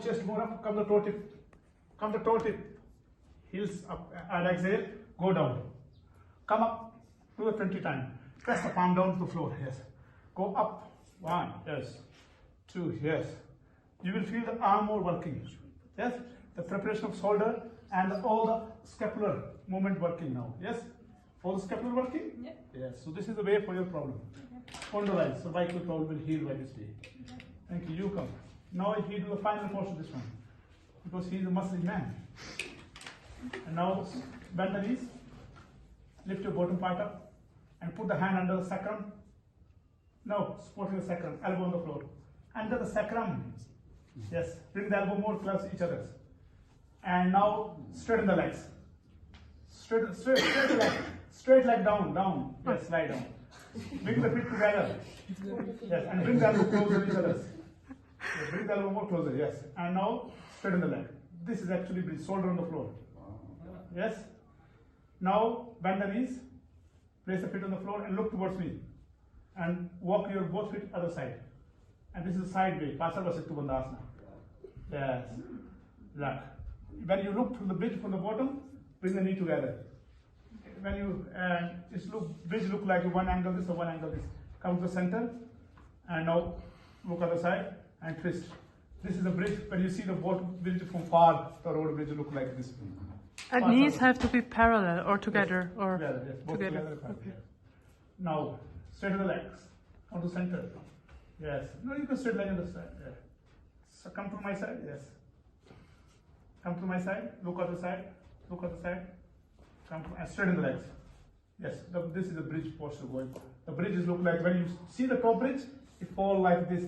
the chest more up, come the toe tip. Come the toe tip. Heels up and exhale, go down. Come up, do it 20 times. Press the palm down to the floor, yes. Go up, 1, yes. 2, yes. You will feel the arm more working, yes. The preparation of shoulder and all the scapular movement working now, yes. All the scapular working? Yeah. Yes, so this is the way for your problem. Spondylitis, cervical problem will heal by this day. Thank you, you come. Now he do the final portion of this one, because he is a muscly man. And now bend the knees, lift your bottom part up, and put the hand under the sacrum. Now supporting the sacrum, elbow on the floor. Under the sacrum, yes, bring the elbow more close to each other. And now straighten the legs. Straight leg down, yes, lie down. Bring the feet together, yes, and bring the elbow closer to each other. Yes, bring the elbow more closer, yes. And now straighten the leg. This is actually bridge, shoulder on the floor. Yes. Now bend the knees, place the feet on the floor and look towards me. And walk your both feet other side. And this is side way, Setu Bandha Asana. Yes. Look. When you look to the bridge from the bottom, bring the knee together. When you just bridge look like one angle this or one angle this. Come to the center, and now look other side and twist. This is the bridge. When you see the bridge from far, the road bridge look like this. And knees have to be parallel or together, yes. or Together, yes. Both together. Okay. Now straighten the legs onto center. Yes. No, you can straight leg on the side. Yeah. So come to my side. Yes. Come to my side. Look at the side. Look at the side. Come to, and straighten the legs. Yes. This is the bridge posture going. The bridges look like when you see the top bridge, it fall like this.